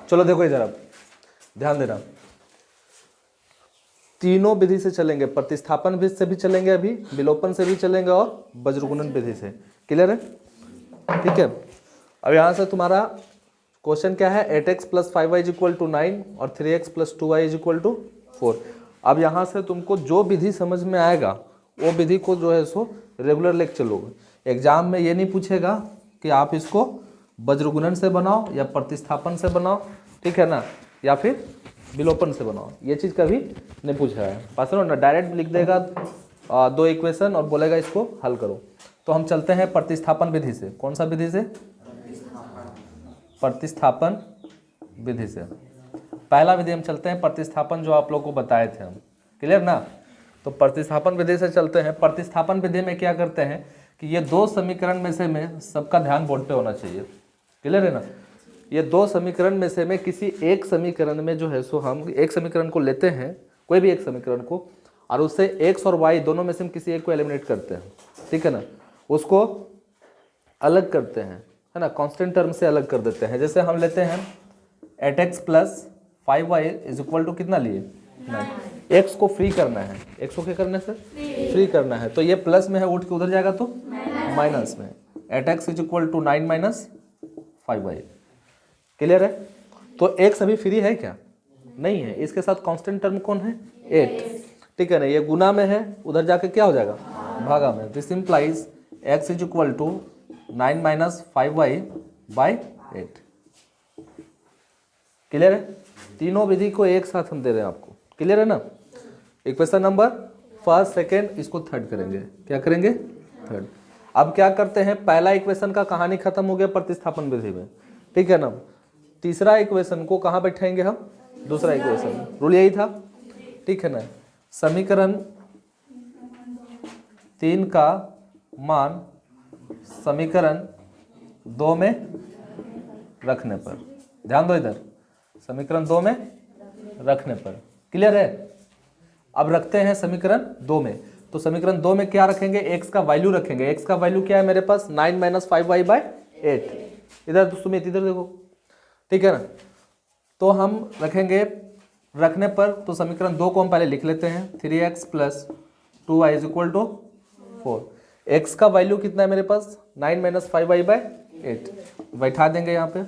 चलो देखो इधर, अब ध्यान देना, तीनों विधि से चलेंगे, प्रतिस्थापन विधि से भी चलेंगे, अभी विलोपन से भी चलेंगे और वज्रगुणन विधि से। क्लियर है? ठीक है। अब यहाँ से तुम्हारा क्वेश्चन क्या है, 8x + 5y = 9 और 3x + 2y = 4। अब यहाँ से तुमको जो विधि समझ में आएगा वो विधि को जो है सो रेगुलर लेके चलोगे। एग्जाम में ये नहीं पूछेगा कि आप इसको वज्रगुणन से बनाओ या प्रतिस्थापन से बनाओ, ठीक है ना, या फिर विलोपन से बनाओ, ये चीज़ कभी नहीं पूछा है। पास ना, डायरेक्ट लिख देगा 2 इक्वेशन और बोलेगा इसको हल करो। तो हम चलते हैं प्रतिस्थापन विधि से। कौन सा विधि से? प्रतिस्थापन विधि से। पहला विधि हम चलते हैं प्रतिस्थापन, जो आप लोग को बताए थे हम। क्लियर ना? तो प्रतिस्थापन विधि से चलते हैं। प्रतिस्थापन विधि में क्या करते हैं कि ये 2 समीकरण में से में सबका ध्यान बोर्ड पे होना चाहिए। क्लियर है ना? ये 2 समीकरण में से में किसी एक समीकरण में जो है सो हम एक समीकरण को लेते हैं, कोई भी एक समीकरण को, और उससे x और y दोनों में से हम किसी एक को एलिमिनेट करते हैं, ठीक है ना, उसको अलग करते हैं, है ना, कांस्टेंट टर्म से अलग कर देते हैं। जैसे हम लेते हैं 8x + 5y = कितना लिए? 9। x को फ्री करना है, x को क्या करना है सर? फ्री करना है। तो ये प्लस में है, उठ के उधर जाएगा तो माइनस में। 8x = 9 - 5y। क्लियर है? तो x अभी फ्री है क्या? नहीं है। इसके साथ कांस्टेंट टर्म कौन है? 8, ठीक है ना। ये गुना में है, उधर जाके क्या हो जाएगा? भागा में। This implies x = 9 - 5y/8। Clear है? तीनों विधि को एक साथ हम दे रहे हैं आपको। क्लियर है ना? इक्वेशन नंबर फर्स्ट, सेकेंड, इसको थर्ड करेंगे। क्या करेंगे? थर्ड। अब क्या करते हैं, पहला इक्वेशन का कहानी खत्म हो गया प्रतिस्थापन विधि में, ठीक है ना। तीसरा इक्वेशन को कहाँ बैठाएंगे हम? दूसरा इक्वेशन। रूल यही था, ठीक है ना। समीकरण 3 का मान समीकरण 2 में रखने पर, ध्यान दो इधर, समीकरण 2 में रखने पर। क्लियर है? अब रखते हैं समीकरण 2 में। तो समीकरण 2 में क्या रखेंगे? x का वैल्यू रखेंगे। x का वैल्यू क्या है मेरे पास? 9 - 5y/8। इधर सुमित, इधर देखो, ठीक है ना। तो हम रखेंगे रखने पर, तो समीकरण 2 को हम पहले लिख लेते हैं। 3x + 2y = 4। x का वैल्यू कितना है मेरे पास? 9 - 5y/8। बैठा देंगे यहाँ पे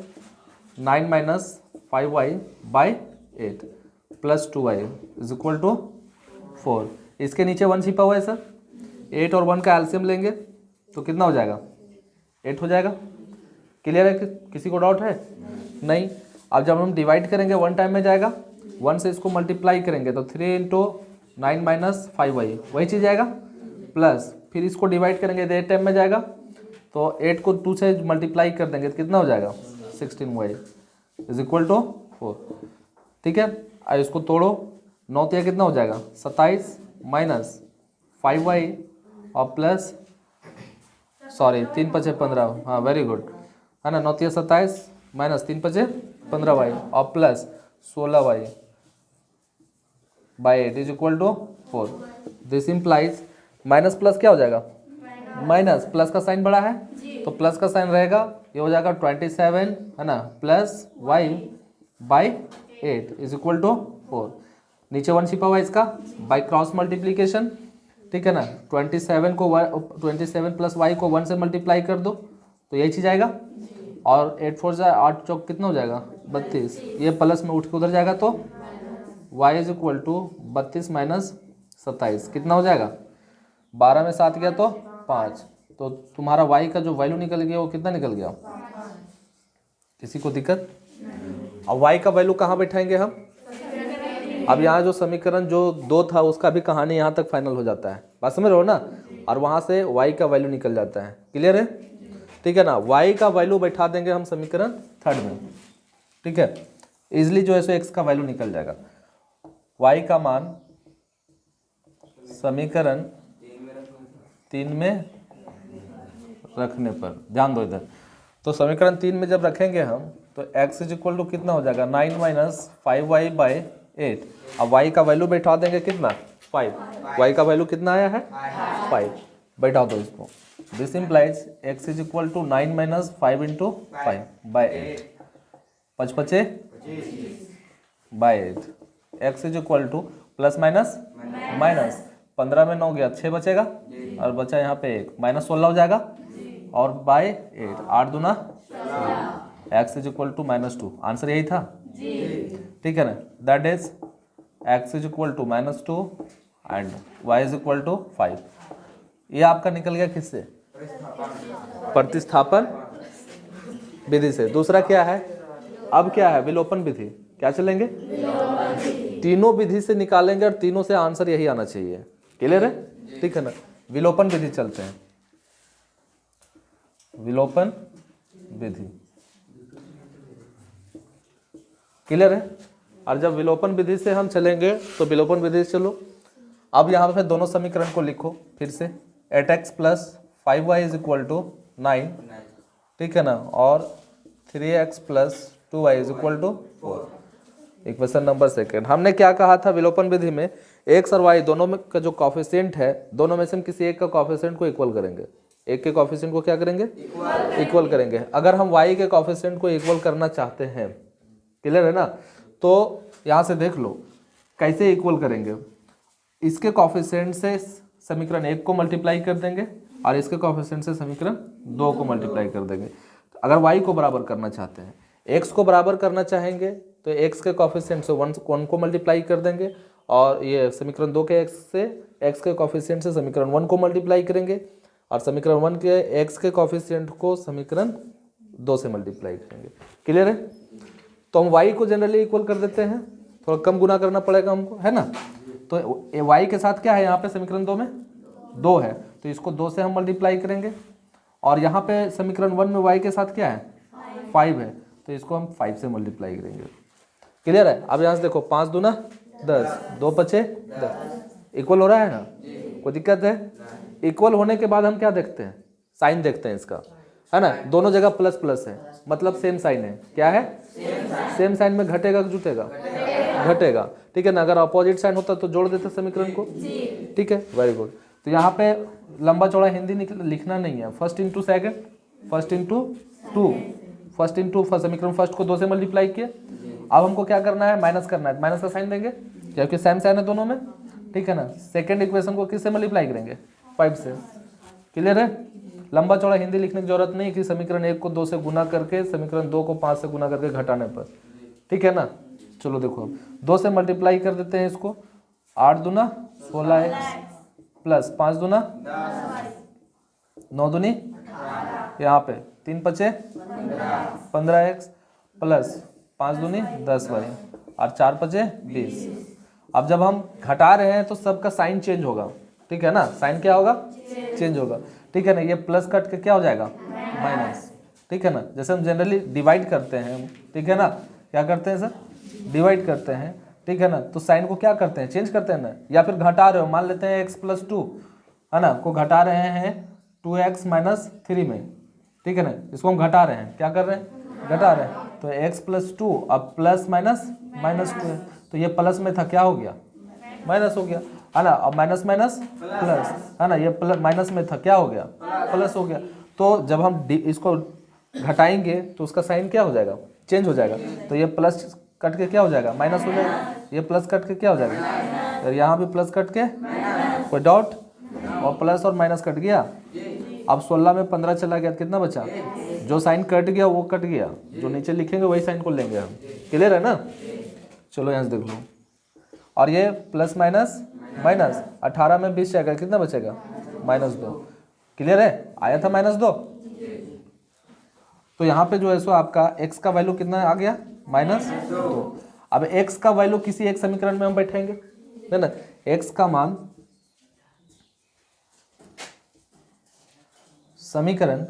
9 - 5y/8 + 2y = 4। इसके नीचे 1 छिपा हुआ है सर। 8 और 1 का एलसीएम लेंगे तो कितना हो जाएगा? 8 हो जाएगा। क्लियर है? किसी को डाउट है? नहीं। अब जब हम डिवाइड करेंगे 1 टाइम में जाएगा, 1 से इसको मल्टीप्लाई करेंगे तो 3 × 9 - 5y, वही चीज़ आएगा, प्लस फिर इसको डिवाइड करेंगे तो 8 टाइम में जाएगा, तो 8 को 2 से मल्टीप्लाई कर देंगे तो कितना हो जाएगा? 16y = 4। ठीक है। अब इसको तोड़ो, 9 तो कितना हो जाएगा? 27 माइनस 5y और प्लस 3 × 5 = 15। हाँ वेरी गुड, है ना। 9 × 27 माइनस 3 × 5 = 15y और plus 16y/8 = 4। This implies minus plus क्या हो जाएगा? माइनस, प्लस का साइन बड़ा है तो प्लस का साइन रहेगा, ये हो जाएगा 27, है ना, प्लस y/8 = 4। नीचे 1 छिपा हुआ है इसका, बाई क्रॉस मल्टीप्लीकेशन, ठीक है ना। 27 + y को 1 से मल्टीप्लाई कर दो तो यही चीज़ आएगा, और 8 4 जा 8 चौक कितना हो जाएगा? 32। ये प्लस में उठ के उधर जाएगा तो y = 32 माइनस 27 कितना हो जाएगा? 12 में 7 गया तो 5। तो तुम्हारा y का जो वैल्यू निकल गया वो कितना निकल गया? किसी को दिक्कत? अब y का वैल्यू कहाँ बैठाएंगे हम? अब यहाँ जो समीकरण जो 2 था उसका भी कहानी यहाँ तक फाइनल हो जाता है, बात समझ रहे हो ना, और वहाँ से y का वैल्यू निकल जाता है। क्लियर है? ठीक है ना। y का वैल्यू बैठा देंगे हम समीकरण 3 में, ठीक है। इजिली जो है सो x का वैल्यू निकल जाएगा। y का मान समीकरण 3 में रखने पर, ध्यान दो इधर, तो समीकरण 3 में जब रखेंगे हम तो x = कितना हो जाएगा? 9 - 5y/8। अब y का वैल्यू बैठा देंगे कितना? 5। y का वैल्यू कितना आया है? 5। बैठा दो इसको। This implies x = 9 - 5 × 5/8। 5 × 5 = by 8। X is equal two plus minus minus 15 में 9 गया 6 बचेगा और बचा यहाँ पे 1 माइनस 16 हो जाएगा और बाई 8 8 दूना x is equal to -2। Answer यही था, ठीक है ना। That is x is equal to -2 and y is equal to 5। ये आपका निकल गया किससे? प्रतिस्थापन विधि से। दूसरा क्या है? अब क्या है? विलोपन विधि। क्या चलेंगे? तीनों विधि से निकालेंगे और तीनों से आंसर यही आना चाहिए। क्लियर है? ठीक है ना। विलोपन विधि चलते हैं। विलोपन विधि क्लियर है। और जब विलोपन विधि से हम चलेंगे तो विलोपन विधि से चलो। अब यहाँ पे दोनों समीकरण को लिखो फिर से। 8x plus 5y is equal to 9, ठीक है ना, और 3x plus 2y is equal to 4। Equation number second. हमने क्या कहा था विलोपन विधि में? x और y दोनों में का जो कॉफिशिएंट है, दोनों में से हम किसी एक का कॉफिशिएंट को इक्वल करेंगे। एक के कॉफिशिएंट को क्या करेंगे? इक्वल करेंगे। अगर हम y के कॉफिशिएंट को इक्वल करना चाहते हैं, क्लियर है ना, तो यहाँ से देख लो कैसे इक्वल करेंगे। इसके कॉफिशिएंट से समीकरण 1 को मल्टीप्लाई कर देंगे और इसके कॉफिशिएंट से समीकरण 2 को मल्टीप्लाई कर देंगे। अगर y को बराबर करना चाहते हैं, x को बराबर करना चाहेंगे तो x के कॉफिशिएंट से 1 को मल्टीप्लाई कर देंगे और ये समीकरण 2 के x से x के कॉफिशिएंट से समीकरण 1 को मल्टीप्लाई करेंगे और समीकरण 1 के x के कॉफिशिएंट को समीकरण 2 से मल्टीप्लाई करेंगे। क्लियर है? तो हम y को जनरली इक्वल कर देते हैं, थोड़ा कम गुना करना पड़ेगा हमको, है ना। तो y के साथ क्या है? यहाँ पे समीकरण 2 में 2 है तो इसको 2 से हम मल्टीप्लाई करेंगे और यहाँ पे समीकरण 1 में y के साथ क्या है? 5 है तो इसको हम 5 से मल्टीप्लाई करेंगे। क्लियर है? अब यहाँ से देखो 5 दूना 10, 2 पचे 10। इक्वल हो रहा है ना? कोई दिक्कत है? इक्वल होने के बाद हम क्या देखते हैं? साइन देखते हैं इसका, है ना। दोनों जगह प्लस प्लस है मतलब सेम साइन है। क्या है? सेम साइन में घटेगा कि जुटेगा? घटेगा, ठीक है ना। अगर अपोजिट साइन होता तो जोड़ देते समीकरण को, ठीक है, वेरी गुड। तो यहाँ पे लंबा चौड़ा हिंदी लिखना नहीं है। First into second, first into two, first into first, समीकरण फर्स्ट को 2 से मल्टीप्लाई किए। अब हमको क्या करना है? माइनस करना है। माइनस का साइन देंगे क्योंकि सेम साइन है दोनों में, ठीक है ना। सेकेंड इक्वेशन को किससे मल्टीप्लाई करेंगे? 5 से। क्लियर है? लंबा चौड़ा हिंदी लिखने की जरूरत नहीं कि समीकरण 1 को 2 से गुना करके समीकरण 2 को 5 से गुना करके घटाने पर, ठीक है ना। चलो देखो 2 से मल्टीप्लाई कर देते हैं इसको। 8 दूना 16x प्लस 5 दूना 9 दूनी यहाँ पे 3 पचे 15x प्लस 5 दूनी 10y और 4 पचे 20। अब जब हम घटा रहे हैं तो सबका साइन चेंज होगा, ठीक है ना। साइन क्या होगा? चेंज होगा, ठीक है ना। ये प्लस कट के क्या हो जाएगा? माइनस, ठीक है ना। जैसे हम जनरली डिवाइड करते हैं, ठीक है ना, क्या करते हैं सर? डिवाइड करते हैं, ठीक है ना। तो साइन को क्या करते हैं? चेंज करते हैं ना। या फिर घटा रहे हो, मान लेते हैं x प्लस 2, है ना, को घटा रहे हैं 2x माइनस 3 में, ठीक है ना। इसको हम घटा रहे हैं, क्या कर रहे हैं? घटा रहे हैं। तो x प्लस 2 अब प्लस माइनस माइनस 2 है तो ये प्लस में था, क्या हो गया? माइनस हो गया, है ना। अब माइनस माइनस प्लस, है ना, ये प्लस माइनस में था, क्या हो गया? प्लस हो गया। तो जब हम इसको घटाएंगे तो उसका साइन क्या हो जाएगा? चेंज हो जाएगा। तो ये प्लस कट के क्या हो जाएगा? माइनस हो जाएगा। ये प्लस कट के क्या हो जाएगा? और यहाँ भी प्लस कट के कोई डॉट और प्लस और माइनस कट गया। अब 16 में 15 चला गया, कितना बचा? जो साइन कट गया वो कट गया, जो नीचे लिखेंगे वही साइन को लेंगे हम। क्लियर है ना? चलो यहाँ से देख लो। और ये प्लस माइनस माइनस 18 में 20 जाएगा, कितना बचेगा? -2। क्लियर है? आया था -2। तो यहाँ पे जो है सो आपका x का वैल्यू कितना आ गया? -2। अब x का वैल्यू किसी एक समीकरण में हम बैठेंगे, है ना। x का मान समीकरण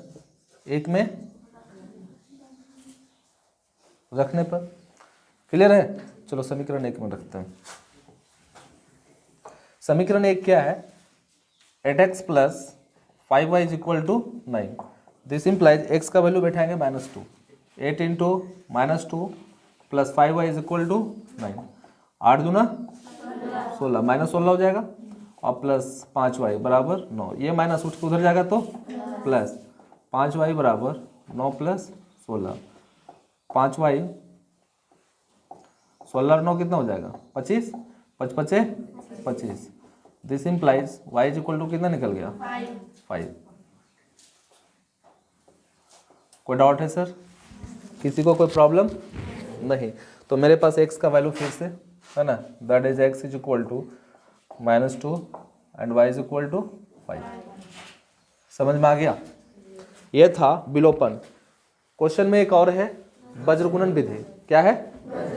1 में रखने पर, क्लियर है। चलो समीकरण 1 में रखते हैं। समीकरण 1 क्या है? 8x plus 5y is equal to 9। This implies x का वैल्यू बैठाएंगे -2। 8 into -2 plus 5y is equal to 9। 8 दूना 16, -16 हो जाएगा और प्लस 5y बराबर 9। ये माइनस उठ के उधर जाएगा तो प्लस 5y बराबर 9 प्लस 16। 5y 16 9 कितना हो जाएगा 25, 5 5 25। This implies y is equal to कितना निकल गया 5। कोई डाउट है सर? किसी को कोई प्रॉब्लम नहीं? तो मेरे पास x का वैल्यू फिर से है ना, that is x is equal to -2 and y is equal to 5। समझ में आ गया? ये था विलोपन। क्वेश्चन में एक और है वज्रगुणन विधि। क्या है?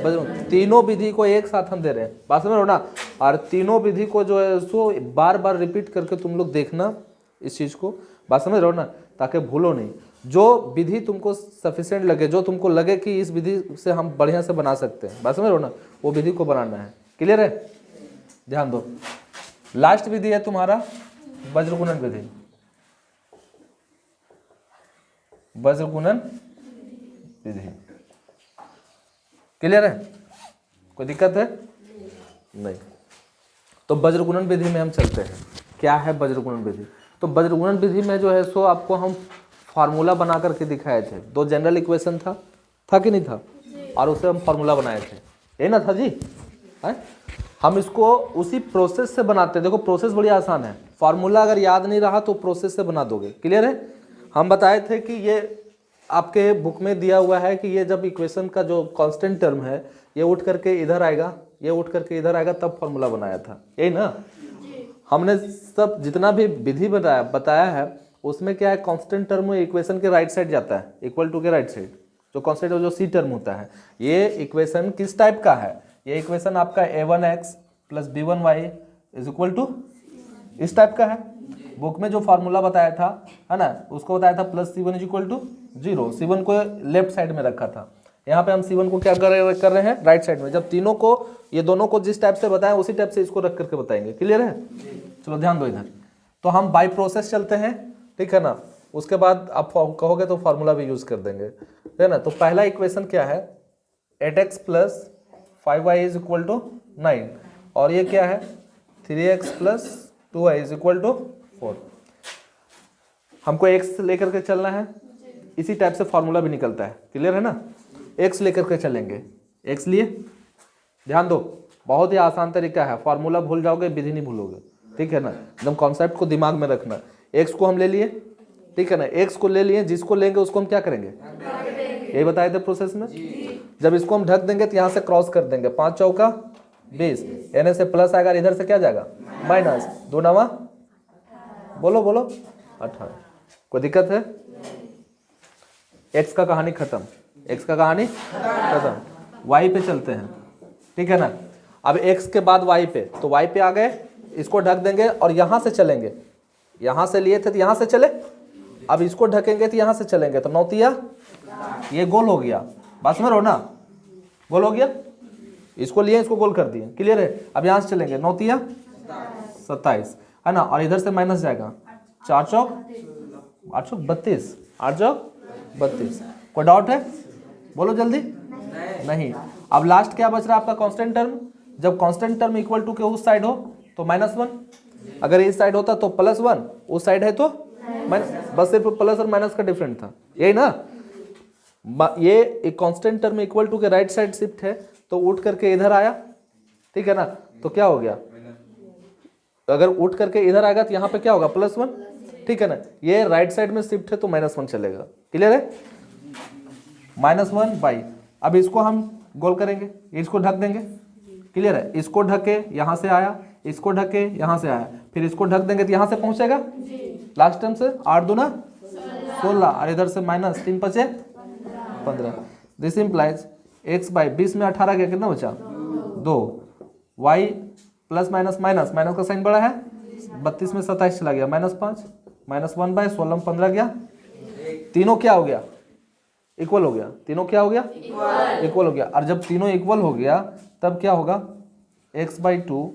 वज्र। तीनों विधि को एक साथ हम दे रहे हैं, बात समझ रहे हो ना? और तीनों विधि को जो है सो बार बार रिपीट करके तुम लोग देखना इस चीज को, बात समझ रहे हो ना, ताकि भूलो नहीं। जो विधि तुमको सफिशिएंट लगे, जो तुमको लगे कि इस विधि से हम बढ़िया से बना सकते हैं, बात समझ रहे हो ना, वो विधि को बनाना है। क्लियर है? ध्यान दो। लास्ट विधि है तुम्हारा वज्रगुणन विधि। वज्रगुणन विधि क्लियर है? कोई दिक्कत है? नहीं। तो वज्रगुणन विधि में हम चलते हैं। क्या है वज्रगुणन विधि? तो वज्रगुणन विधि में जो है सो आपको हम फार्मूला बना करके दिखाए थे। दो जनरल इक्वेशन था कि नहीं था? और उसे हम फार्मूला बनाए थे, यही ना था जी? है? हम इसको उसी प्रोसेस से बनाते हैं। देखो प्रोसेस बड़ी आसान है, फार्मूला अगर याद नहीं रहा तो प्रोसेस से बना दोगे। क्लियर है? हम बताए थे कि ये आपके बुक में दिया हुआ है कि ये जब इक्वेशन का जो कांस्टेंट टर्म है ये उठ करके इधर आएगा, ये उठ करके इधर आएगा, तब फार्मूला बनाया था, यही ना? हमने सब जितना भी विधि बताया है उसमें क्या है, कांस्टेंट टर्म इक्वेशन के राइट साइड जाता है, इक्वल टू के राइट साइड जो कांस्टेंट जो सी टर्म होता है। ये इक्वेशन किस टाइप का है? ये इक्वेशन आपका a1x plus b1y is equal to इस टाइप का है। बुक में जो फार्मूला बताया था है ना, उसको बताया था plus c1 is equal to 0। c1 को लेफ्ट साइड में रखा था, यहाँ पे हम c1 को क्या कर रहे हैं, राइट साइड में। जब तीनों को, ये दोनों को जिस टाइप से बताएं उसी टाइप से इसको रख करके बताएंगे। क्लियर है? चलो ध्यान दो इधर। तो हम बाय प्रोसेस चलते हैं, ठीक है ना? उसके बाद आप कहोगे तो फार्मूला भी यूज कर देंगे, है ना? तो पहला इक्वेशन क्या है, 8x plus 5y is equal to 9, और ये क्या है 3x plus 2y is equal to 4। हमको x लेकर के चलना है, इसी टाइप से फार्मूला भी निकलता है। क्लियर है ना? x लेकर के चलेंगे, x लिए। ध्यान दो, बहुत ही आसान तरीका है, फार्मूला भूल जाओगे विधि नहीं भूलोगे, ठीक है ना? एकदम कॉन्सेप्ट को दिमाग में रखना। x को हम ले लिए, ठीक है ना? x को ले लिए, जिसको लेंगे उसको हम क्या करेंगे, यही बताए थे प्रोसेस में। जब इसको हम ढक देंगे तो यहाँ से क्रॉस कर देंगे, 5 चौका 20, यानी से प्लस आएगा, इधर से क्या जाएगा माइनस, 2 नवा बोलो 18। कोई दिक्कत है? x का कहानी खत्म, x का कहानी खत्म। y पे चलते हैं, ठीक है ना? अब x के बाद y पे, तो y पे आ गए, इसको ढक देंगे और यहाँ से चलेंगे। यहाँ से लिए थे तो यहाँ से चले, अब इसको ढकेंगे तो यहाँ से चलेंगे, तो 9 तिया ये गोल हो गया, बात समझ रहे हो ना? गोल हो गया, इसको लिए इसको गोल कर दिए। क्लियर है? अब यहाँ से चलेंगे, 9 तिया 27, है ना? और इधर से माइनस जाएगा, 4 चौक 8 चौक 32, 8 चौक 32। कोई डाउट है? बोलो जल्दी। नहीं। अब लास्ट क्या बच रहा है आपका, कांस्टेंट टर्म। जब कांस्टेंट टर्म इक्वल टू के उस साइड हो तो -1, अगर इस साइड होता तो +1, उस साइड है तो माइनस, बस सिर्फ प्लस और माइनस का डिफरेंट था, यही ना? ये एक कांस्टेंट टर्म इक्वल टू के राइट साइड शिफ्ट है, तो उठ करके इधर आया, ठीक है ना? तो क्या हो गया, अगर उठ करके इधर आएगा तो यहाँ पे क्या होगा +1, ठीक है ना? ये राइट साइड में शिफ्ट है तो -1 चलेगा। क्लियर है? -1/। अब इसको हम गोल करेंगे, इसको ढक देंगे। क्लियर है? इसको ढके यहाँ से आया, इसको ढके यहाँ से आया, फिर इसको ढक देंगे तो यहाँ से पहुंचेगा लास्ट टाइम से, 8 दूना 16, और इधर से माइनस 3 5 15। दिस इंप्लाइज x/20 में 18 गया, कितना बचा 2, y plus minus minus minus का साइन बड़ा है, 32 में 27 चला गया, -5, -1/16 में 15 गया, तीनों क्या हो गया, इक्वल हो गया। तीनों क्या हो गया, इक्वल हो गया। और जब तीनों इक्वल हो गया तब क्या होगा, x/2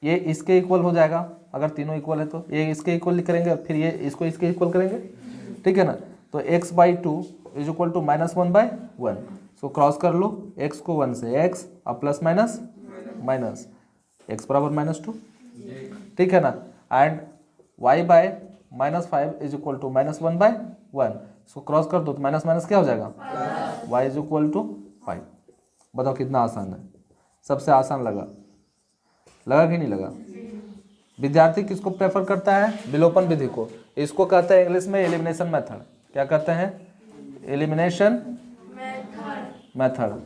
ये इसके इक्वल हो जाएगा, अगर तीनों इक्वल है तो ये इसके इक्वल करेंगे, फिर ये इसको इसके इक्वल करेंगे, ठीक है ना? तो x/2 is equal to -1/1। So cross कर लो, x को 1 से x, अब प्लस माइनस माइनस, x बराबर -2, ठीक है ना? And y/-5 is equal to -1/1। So cross कर दो तो माइनस माइनस क्या हो जाएगा, y इज इक्वल टू 5। बताओ कितना आसान है, सबसे आसान लगा कि नहीं लगा? विद्यार्थी किसको प्रेफर करता है? विलोपन विधि को। इसको कहते हैं इंग्लिश में एलिमिनेशन मेथड। क्या कहते हैं? Elimination method.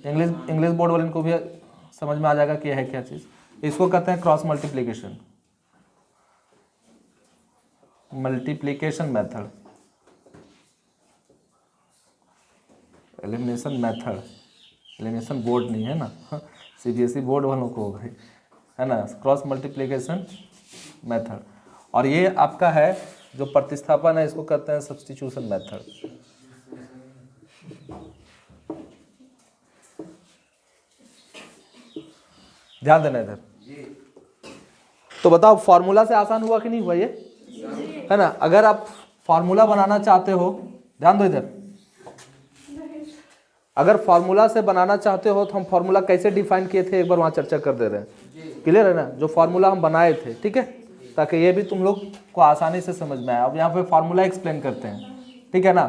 इंग्लिश बोर्ड वाले को भी समझ में आ जाएगा कि यह है क्या चीज। इसको कहते हैं cross multiplication method, elimination method. Elimination board नहीं है ना, सीबीएसई बोर्ड वालों को है ना, क्रॉस मल्टीप्लिकेशन मेथड। और ये आपका है जो प्रतिस्थापन है, इसको कहते हैं सब्स्टिट्यूशन मेथड। ध्यान देना इधर। तो बताओ फॉर्मूला से आसान हुआ कि नहीं हुआ ये, है ना? अगर आप फॉर्मूला बनाना चाहते हो, ध्यान दो इधर, अगर फॉर्मूला से बनाना चाहते हो तो हम फॉर्मूला कैसे डिफाइन किए थे एक बार वहां चर्चा कर दे रहे हैं। क्लियर है ना? जो फॉर्मूला हम बनाए थे, ठीक है, ताकि ये भी तुम लोग को आसानी से समझ में आए। अब यहाँ पे फॉर्मूला एक्सप्लेन करते हैं, ठीक है ना?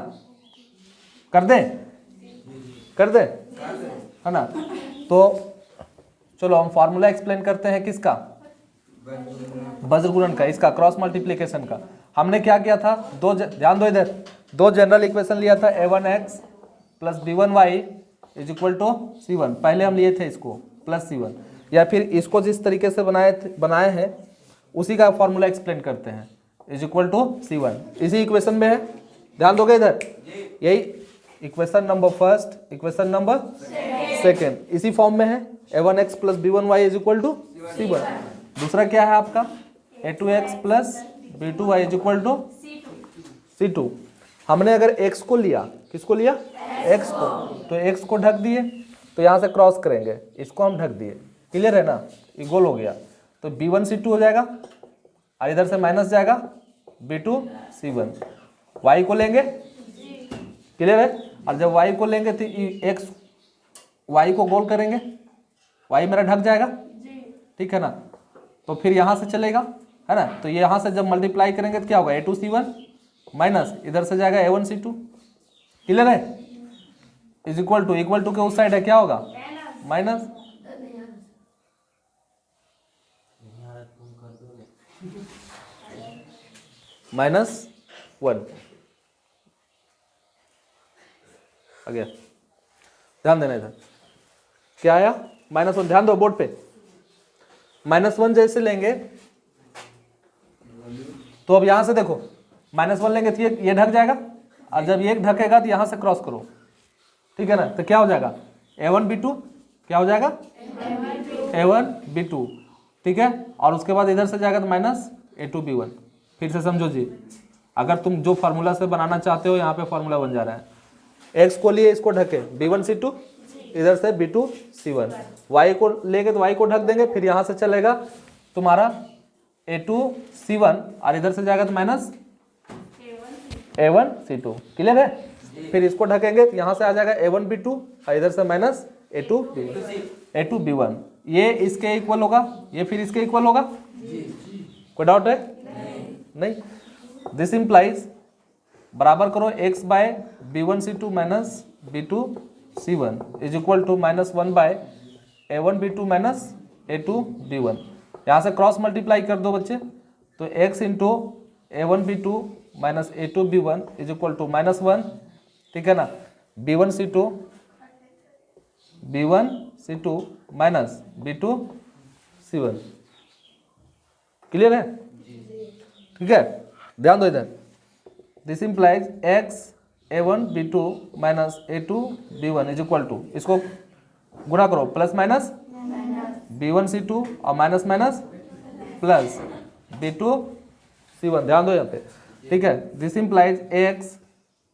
कर दे है ना? तो चलो हम फॉर्मूला एक्सप्लेन करते हैं किसका? वज्रगुणन का, इसका क्रॉस मल्टीप्लिकेशन का। हमने क्या किया था? ध्यान दो इधर, दो जनरल इक्वेशन लिया था, a1x plus b1y is equal to c1। पहले हम लिए थे इसको प्लस c1, या फिर इसको जिस तरीके से बनाए हैं उसी का फॉर्मूला एक्सप्लेन करते हैं, इज इक्वल टू c1। इसी इक्वेशन में है, ध्यान दोगे इधर, यही equation number first, equation number second, इसी फॉर्म में है। a1x plus b1y is equal to c1। दूसरा क्या है आपका? a2x plus b2y is equal to c2। हमने अगर x को लिया, किसको लिया? x को, तो x को ढक दिए, तो यहाँ से क्रॉस करेंगे, इसको हम ढक दिए। क्लियर है ना? ये गोल हो गया, तो b1 c2 हो जाएगा, और इधर से माइनस जाएगा b2 c1। y को लेंगे, क्लियर है? और जब y को लेंगे तो x, y को गोल करेंगे, y मेरा ढक जाएगा, ठीक है ना? तो फिर यहाँ से चलेगा, है ना? तो ये यहाँ से जब मल्टीप्लाई करेंगे तो क्या होगा? a2 c1 माइनस इधर से जाएगा a1 c2। क्लियर है? इज इक्वल टू के उस साइड है, क्या होगा? माइनस। -1 आ गया। ध्यान देना इधर, क्या आया? -1। ध्यान दो बोर्ड पे, -1 जैसे लेंगे तो अब यहां से देखो, -1 लेंगे तो ये ढक जाएगा, और जब ये ढकेगा तो यहां से क्रॉस करो, ठीक है ना? तो क्या हो जाएगा? a1 b2, क्या हो जाएगा? a1 b2, ठीक है? और उसके बाद इधर से जाएगा तो -a2 b1। फिर से समझो जी, अगर तुम जो फार्मूला से बनाना चाहते हो, यहाँ पे फार्मूला बन जा रहा है। x को लिए इसको ढके, b1 c2, इधर से b2 c1। y को लेंगे तो y को ढक देंगे, फिर यहाँ से चलेगा तुम्हारा a2 c1, और इधर से जाएगा तो -a1 c2। क्लियर है? फिर इसको ढकेंगे तो यहाँ से आ जाएगा a1 b2, और इधर से -a2 b1। ये इसके इक्वल होगा, ये फिर इसके इक्वल होगा। कोई डाउट है? नहीं। दिस इंप्लाइज, बराबर करो x by b1 c2 minus b2 c1 is equal to -1 by a1 b2 minus a2 b1। यहाँ से क्रॉस मल्टीप्लाई कर दो बच्चे, तो x into a1 b2 minus a2 b1 is equal to -1, ठीक है ना? b1 c2 minus b2 c1। Clear है? ठीक है? ध्यान दो इधर, this implies x a1 b2 minus a2 b1 is equal to, इसको गुणा करो, प्लस माइनस b1 c2 और minus minus plus b2 c1। ध्यान दो यहाँ पे, ठीक है? This implies x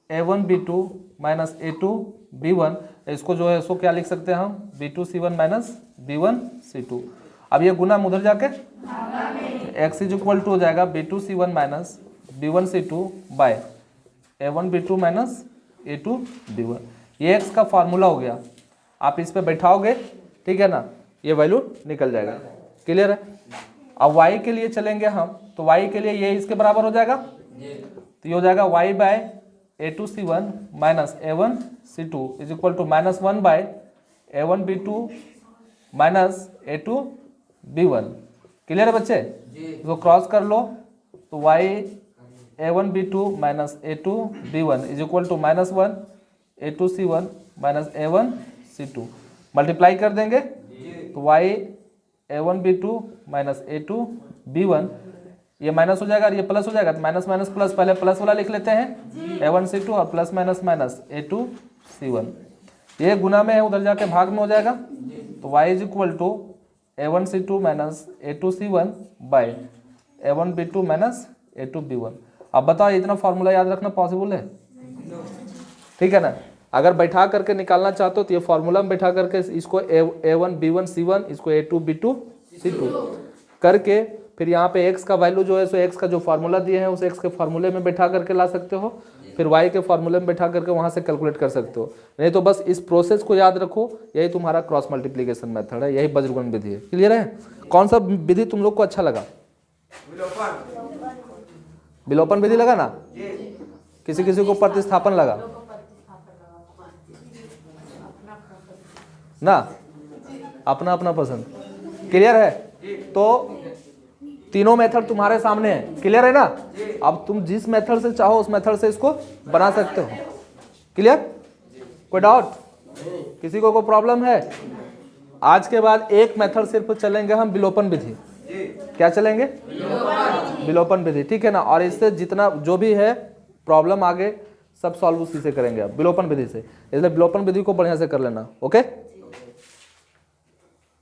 a1 b2 minus a2 b1, इसको जो है इसको क्या लिख सकते हैं हम? b2 c1 minus b1 c2। अब ये गुना उधर जाके x इज इक्वल टू हो जाएगा b2 c1 minus b1 c2 bye a1 b2 minus a2 b1। ये x का फार्मूला हो गया, आप इस पे बैठाओगे, ठीक है ना? ये वैल्यू निकल जाएगा। क्लियर है? अब y के लिए चलेंगे हम, तो y के लिए ये इसके बराबर हो जाएगा, तो ये हो जाएगा y by A2C1 minus A1C2 is equal to -1 by A1B2 minus A2B1। Clear है बच्चे? इसको क्रॉस कर लो तो y A1B2 minus A2B1 is equal to -1 A2C1 minus A1C2। Multiply कर देंगे तो y A1B2 माइनस A2B1, ये माइनस हो जाएगा और ये प्लस हो जाएगा, तो माइनस माइनस प्लस, पहले प्लस वाला लिख लेते हैं A1C2 और प्लस माइनस माइनस A2C1। ये गुना में है, उधर जाके भाग में हो जाएगा, तो y is equal to A1C2 minus A2C1 by A1B2 minus A2B1। अब बताओ इतना फॉर्मूला याद रखना पॉसिबल है? ठीक है ना? अगर बैठा करके निकालना चाहते हो तो ये फॉर्मूला में बैठा करके इसको A1B1C1 इसको A2B2C2 करके फिर यहाँ पे x का वैल्यू जो है सो x का जो फार्मूला दिए हैं उस x के फार्मूले में बैठा करके ला सकते हो, फिर y के फार्मूले में बैठा करके वहाँ से कैलकुलेट कर सकते हो। नहीं तो बस इस प्रोसेस को याद रखो, यही तुम्हारा क्रॉस मल्टीप्लिकेशन मेथड है, यही बज्रगुण विधि है। क्लियर है? कौन सा विधि तुम लोग को अच्छा लगा? विलोपन विधि लगा ना? किसी किसी को प्रतिस्थापन लगा ना? अपना अपना पसंद। क्लियर है? तो तीनों मेथड तुम्हारे सामने है। क्लियर है ना? अब तुम जिस मेथड से चाहो उस मेथड से इसको बना सकते हो। क्लियर? कोई डाउट? किसी को कोई प्रॉब्लम है? आज के बाद एक मेथड सिर्फ चलेंगे हम, विलोपन विधि। क्या चलेंगे? विलोपन विधि। ठीक है ना? और इससे जितना जो भी है प्रॉब्लम आगे सब सॉल्व उसी से करेंगे, अब विलोपन विधि से। इसलिए विलोपन विधि को बढ़िया से कर लेना। ओके?